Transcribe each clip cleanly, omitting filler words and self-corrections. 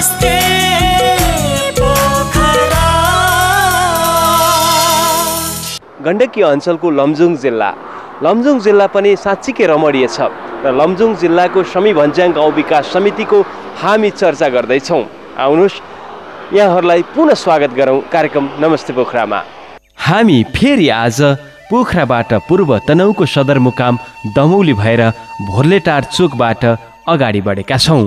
नमस्ते पोखरा। गण्डकी अञ्चलको लमजुङ जिल्ला पनि साँच्चीकै रमणीय छ र लमजुङ जिल्लाको समी भन्ज्याङ गाउँ विकास समितिको हामी चर्चा गर्दैछौँ। आउनुहोस् यहाँहरूलाई पुनः स्वागत गरौँ कार्यक्रम नमस्ते पोखरामा। हामी फेरि आज पोखराबाट पूर्व तनहुँको सदरमुकाम दमौली भएर भोर्लेटार चोकबाट अगाडि बढेका छौँ।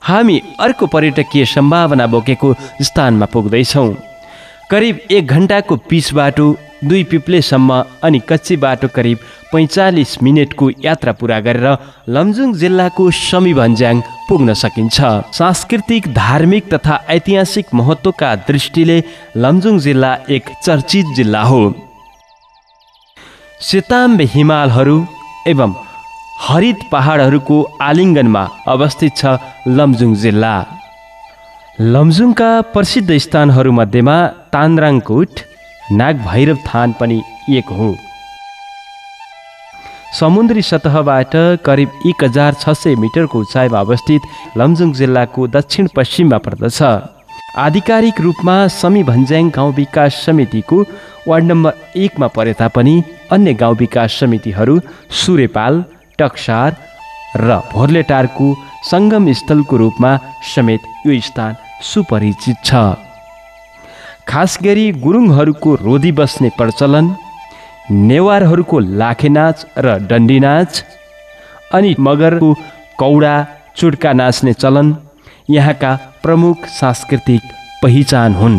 हामी अर्को पर्यटकीय सम्भावना बोकेको स्थानमा पुग्दैछौँ। करिब 1 घन्टाको पिच बाटो 2 पिप्लेसम्म अनि कच्ची बाटो करिब 45 मिनटको यात्रा पुरा गरेर लमजुङ जिल्लाको समी भन्ज्याङ पुग्न सकिन्छ। सांस्कृतिक, धार्मिक तथा ऐतिहासिक महत्त्वका दृष्टिले लमजुङ जिल्ला एक चर्चित जिल्ला हो। सेताम्बे हिमालहरू एवं हरित पहाडहरूको आलिङ्गनमा अवस्थित छ लमजुङ जिल्ला। लमजुङका प्रसिद्ध स्थानहरूमध्येमा तान्द्राङकोट, नागभैरव थान पनि एक हो। समुद्री सतहबाट करिब 1600 मिटरको उचाइमा अवस्थित लमजुङ जिल्लाको दक्षिण पश्चिममा पर्दछ। आधिकारिक रूपमा समी भन्ज्याङ गाउँ विकास समितिको वार्ड नम्बर 1 मा परे तापनि अन्य गाउँ विकास समितिहरू सुरेपाल, टक्सार र भोर्लेटारको सङ्गम स्थलको रूपमा समेत यो स्थान सुपरिचित छ। खास गरी गुरुङहरूको रोदी बस्ने प्रचलन, नेवारहरूको लाखे नाच र डन्डी नाच अनि मगरको कौडा चुड्का नाच्ने चलन यहाँका प्रमुख सांस्कृतिक पहिचान हुन्।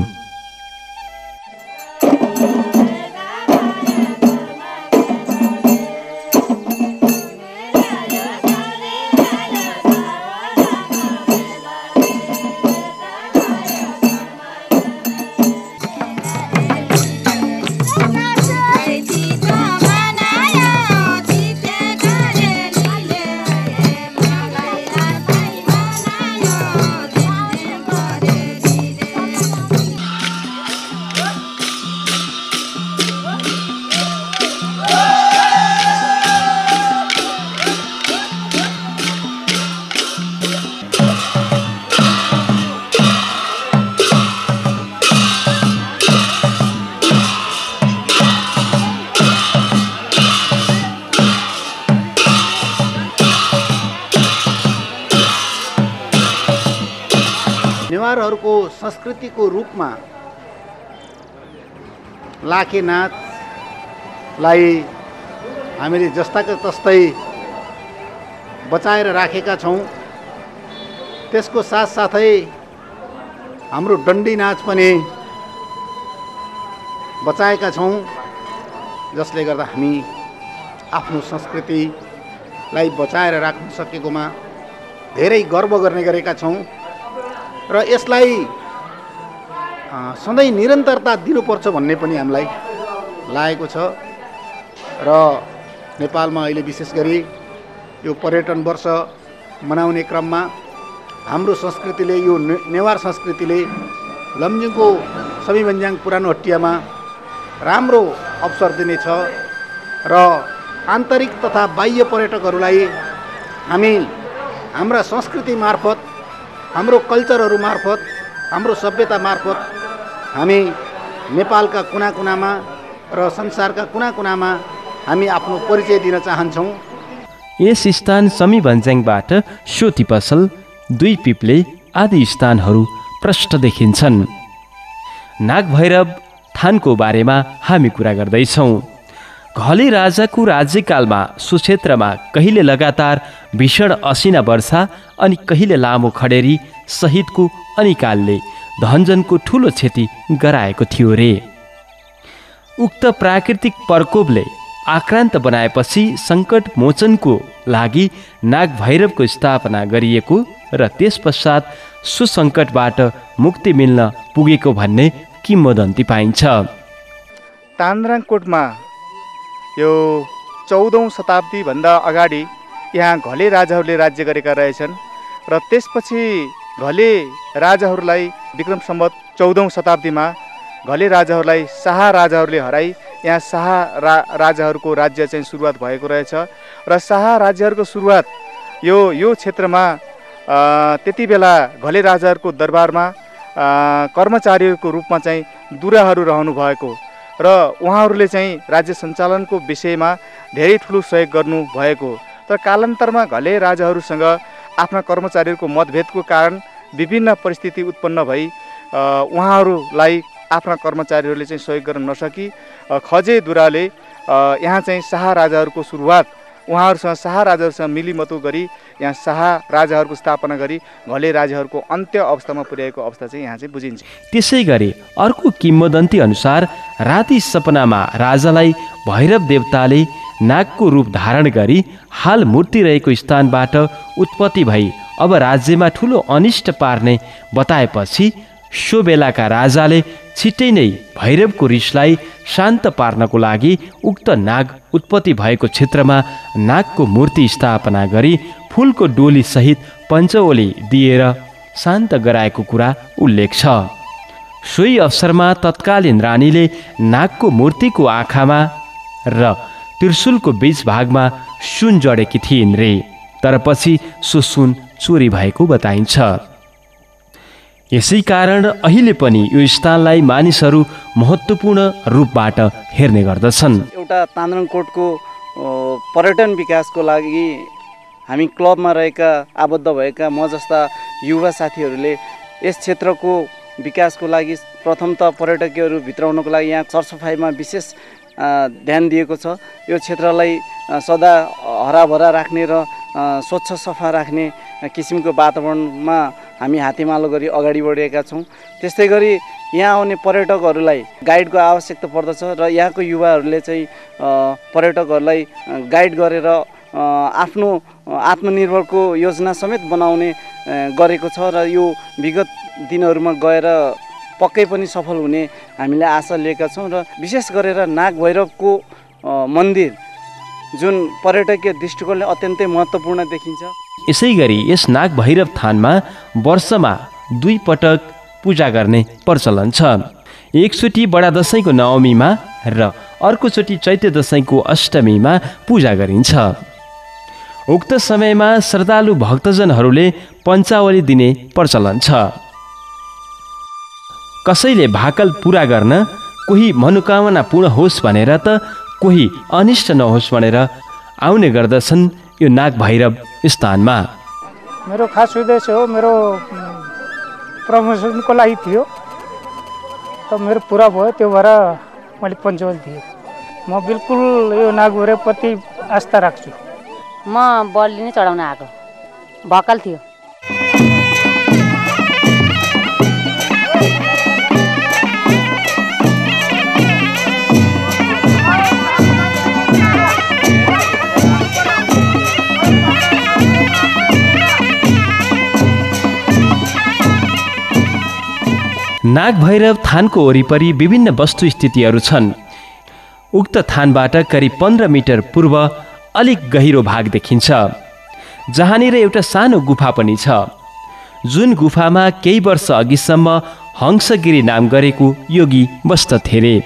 नेवारहरूको संस्कृतिको रूपमा लाखे नाचलाई हामीले जस्ताको तस्तै बचाएर राखेका छौँ। त्यसको साथसाथै हाम्रो डन्डी नाच पनि बचाएका छौँ, जसले गर्दा हामी आफ्नो संस्कृतिलाई बचाएर राख्न सकेकोमा धेरै गर्व गर्ने गरेका छौँ र यसलाई सधैँ निरन्तरता दिनुपर्छ भन्ने पनि हामीलाई लागेको छ। र नेपालमा अहिले विशेष गरी यो पर्यटन वर्ष मनाउने क्रममा हाम्रो संस्कृतिले, यो नेवार संस्कृतिले लमजुङको समी भन्ज्याङ पुरानो हट्टियामा राम्रो अवसर दिनेछ र आन्तरिक तथा बाह्य पर्यटकहरूलाई हामी हाम्रा संस्कृति मार्फत, हाम्रो कल्चरहरू मार्फत, हाम्रो सभ्यता मार्फत हामी नेपालका कुना कुनामा र संसारका कुना कुनामा हामी आफ्नो परिचय दिन चाहन्छौँ। यस स्थान समी भन्ज्याङबाट सोती पसल, 2 पिप्ले आदि स्थानहरू प्रष्ट देखिन्छन्। नागभैरव थानको बारेमा हामी कुरा गर्दैछौँ। घले राजाको राज्यकालमा सो क्षेत्रमा कहिले लगातार भीषण असिना वर्षा अनि कहिले लामो खडेरी सहितको अनिकालले धनजनको ठुलो क्षति गराएको थियो रे। उक्त प्राकृतिक प्रकोपले आक्रान्त बनाएपछि सङ्कट मोचनको लागि नागभैरवको स्थापना गरिएको र त्यस पश्चात सो सङ्कटबाट मुक्ति मिल्न पुगेको भन्ने किम्वदन्ती पाइन्छ। तान्द्राङकोटमा यो 14औं शताब्दीभन्दा अगाडि यहाँ घले राजाहरूले राज्य गरेका रहेछन् र त्यसपछि घले राजाहरूलाई विक्रम सम्वत 14औं शताब्दीमा घले राजाहरूलाई शाह राजाहरूले हराई यहाँ शाह राजाहरूको राज्य चाहिँ सुरुवात भएको रहेछ र शाह राज्यहरूको सुरुवात यो क्षेत्रमा त्यति बेला घले राजाहरूको दरबारमा कर्मचारीहरूको रूपमा चाहिँ दुराहरू रहनु भएको र उहाँहरूले चाहिँ राज्य सञ्चालनको विषयमा धेरै ठुलो सहयोग गर्नुभएको, तर कालान्तरमा घले राजाहरूसँग आफ्ना कर्मचारीहरूको मतभेदको कारण विभिन्न परिस्थिति उत्पन्न भई उहाँहरूलाई आफ्ना कर्मचारीहरूले चाहिँ सहयोग गर्न नसकी खजेदुराले यहाँ चाहिँ शाह राजाहरूको सुरुवात उहाँहरूसँग शाह राजाहरूसँग मिलिमतो गरी यहाँ शाह राजाहरूको स्थापना गरी घले राजाहरूको अन्त्य अवस्थामा पुर्याएको अवस्था चाहिँ यहाँ चाहिँ बुझिन्छ। त्यसै गरी अर्को किम्वदन्ती अनुसार राति सपनामा राजालाई भैरव देवताले नागको रूप धारण गरी हाल मूर्ति रहेको स्थानबाट उत्पत्ति भई अब राज्यमा ठुलो अनिष्ट पार्ने बताएपछि सो बेलाका राजाले छिट्टै नै भैरवको रिसलाई शान्त पार्नको लागि उक्त नाग उत्पत्ति भएको क्षेत्रमा नागको मूर्ति स्थापना गरी फुलको डोली सहित पञ्चओली दिएर शान्त गराएको कुरा उल्लेख छ। सोही अवसरमा तत्कालीन रानीले नागको मूर्तिको आँखामा र त्रिशूलको बीच भागमा सुन जडेकी थिइन् रे, तर पछि सो सुन चोरी भएको बताइन्छ। यसै कारण अहिले पनि यो स्थानलाई मानिसहरू महत्त्वपूर्ण रूपबाट हेर्ने गर्दछन्। एउटा तान्द्रङकोटको पर्यटन विकासको लागि हामी क्लबमा रहेका आबद्ध भएका म जस्ता युवा साथीहरूले यस क्षेत्रको विकासको लागि प्रथम त पर्यटकीयहरू भित्राउनको लागि यहाँ सरसफाइमा विशेष ध्यान दिएको छ। यो क्षेत्रलाई सदा हराभरा राख्ने र स्वच्छ सफा राख्ने किसिमको वातावरणमा हामी हातेमालो गरी अगाडि बढेका छौँ। त्यस्तै गरी यहाँ आउने पर्यटकहरूलाई गाइडको आवश्यकता पर्दछ र यहाँको युवाहरूले चाहिँ पर्यटकहरूलाई गाइड गरेर आफ्नो आत्मनिर्भरको योजना समेत बनाउने गरेको छ र यो विगत दिनहरूमा गएर पक्कै पनि सफल हुने हामीले आशा लिएका छौँ। र विशेष गरेर नाग भैरवको मन्दिर जुन पर्यटकीय दृष्टिकोणले अत्यन्तै महत्त्वपूर्ण देखिन्छ। यसै गरी यस नाग भैरव थानमा वर्षमा 2 पटक पूजा गर्ने प्रचलन छ। एकचोटि बडा दशैंको नवमीमा र अर्कोचोटि चैते दशैंको अष्टमीमा पूजा गरिन्छ। उक्त समयमा श्रद्धालु भक्तजनहरूले पञ्चावली दिने प्रचलन छ। कसैले भाकल पूरा गर्न, कोही मनोकामना पूर्ण होस् भनेर त कोही अनिष्ट नहोस् भनेर आउने गर्दछन् यो नाग भैरव स्थानमा। मेरो खास उद्देश्य हो, मेरो प्रमोसनको लागि थियो त मेरो पुरा भयो, त्यो भएर मैले पञ्चवल दिएँ। म बिल्कुल यो नाग भैरवप्रति आस्था राख्छु। म बलि नै चढाउन आएको, भकल थियो। नाग भैरव थानको वरिपरि विभिन्न वस्तु स्थितिहरू छन्। उक्त थानबाट करिब 15 मिटर पूर्व अलिक गहिरो भाग देखिन्छ, जहाँनिर एउटा सानो गुफा पनि छ, जुन गुफामा केही वर्ष अघिसम्म हंसगिरी नाम गरेको योगी बस्दथे रे।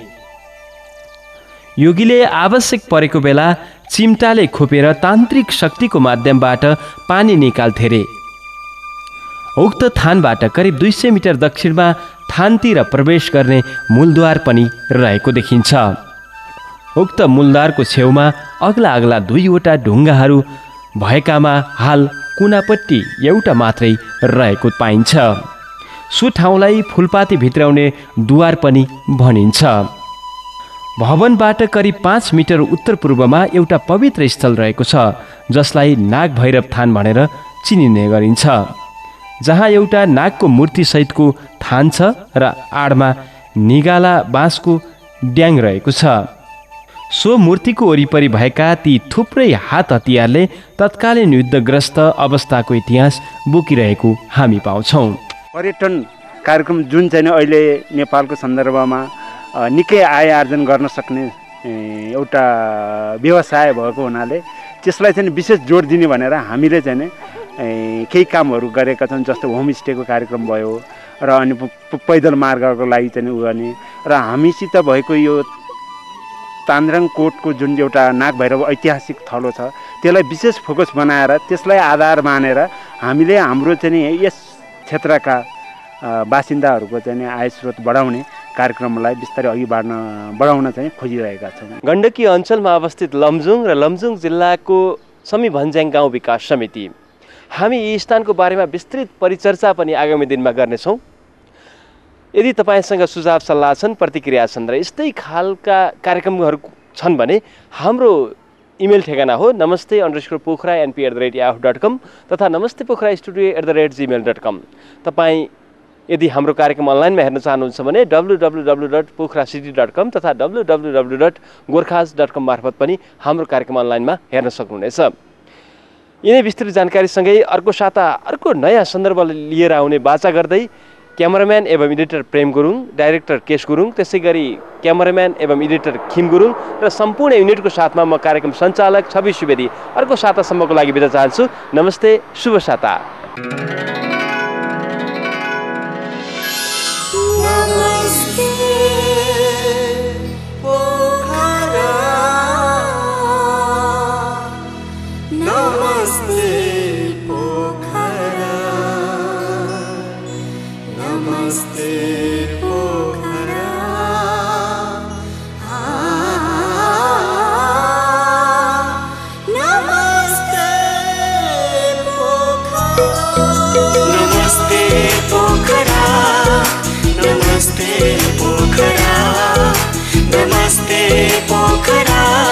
योगीले आवश्यक परेको बेला चिम्टाले खोपेर तान्त्रिक शक्तिको माध्यमबाट पानी निकाल्थे रे। उक्त थानबाट करिब 200 मिटर दक्षिणमा थानतिर प्रवेश गर्ने मूलद्वार पनि रहेको देखिन्छ। उक्त मूलद्वारको छेउमा अग्ला अग्ला 2वटा ढुङ्गाहरू भएकामा हाल कुनापट्टि एउटा मात्रै रहेको पाइन्छ। सो ठाउँलाई फुलपाती भित्राउने द्वार पनि भनिन्छ। भवनबाट करिब 5 मिटर उत्तर पूर्वमा एउटा पवित्र स्थल रहेको छ, जसलाई नाग भैरव थान भनेर चिनिने गरिन्छ, जहाँ एउटा नागको मूर्ति सहितको थान छ र आडमा निगाला बाँसको ड्याङ रहेको छ। सो मूर्तिको वरिपरि भएका ती थुप्रै हात हतियारले तत्कालीन युद्धग्रस्त अवस्थाको इतिहास बोकिरहेको हामी पाउँछौँ। पर्यटन कार्यक्रम जुन चाहिँ अहिले नेपालको सन्दर्भमा निकै आय आर्जन गर्न सक्ने एउटा व्यवसाय भएको हुनाले त्यसलाई चाहिँ विशेष जोड दिने भनेर हामीले चाहिँ केही कामहरू गरेका छौँ। जस्तो होमस्टेको कार्यक्रम भयो र अनि पैदल मार्गको लागि चाहिँ उ गर्ने र हामीसित भएको यो तान्द्रङकोटको जुन एउटा नाग भैरव ऐतिहासिक थलो छ त्यसलाई विशेष फोकस बनाएर त्यसलाई आधार मानेर हामीले हाम्रो चाहिँ यस क्षेत्रका बासिन्दाहरूको चाहिँ आय स्रोत बढाउने कार्यक्रमलाई बिस्तारै अघि बढाउन चाहिँ खोजिरहेका छौँ। गण्डकी अञ्चलमा अवस्थित लमजुङ र लमजुङ जिल्लाको समी भन्ज्याङ गाउँ विकास समिति, हामी यी स्थानको बारेमा विस्तृत परिचर्चा पनि आगामी दिनमा गर्नेछौँ। यदि तपाईँसँग सुझाव सल्लाह छन्, प्रतिक्रिया छन् र यस्तै खालका कार्यक्रमहरू छन् भने हाम्रो इमेल ठेगाना हो namaste_pokhara@yahoo.com तथा namastepokhara@gmail.com। तपाईँ यदि हाम्रो कार्यक्रम अनलाइनमा हेर्न चाहनुहुन्छ भने www.pokhracity.com तथा www.gorkhas.com मार्फत पनि हाम्रो कार्यक्रम अनलाइनमा हेर्न सक्नुहुनेछ। यिनै विस्तृत जानकारीसँगै अर्को साता अर्को नयाँ सन्दर्भ लिएर आउने बाचा गर्दै क्यामेराम्यान एवं एडिटर प्रेम गुरुङ, डाइरेक्टर केश गुरुङ, त्यसै गरी क्यामेराम्यान एवं एडिटर खिम गुरुङ र सम्पूर्ण युनिटको साथमा म कार्यक्रम सञ्चालक छवि सुवेदी अर्को सातासम्मको लागि बिदा चाहन्छु। नमस्ते, शुभ साता। नमस्ते पोखरा, नमस्ते पोखरा।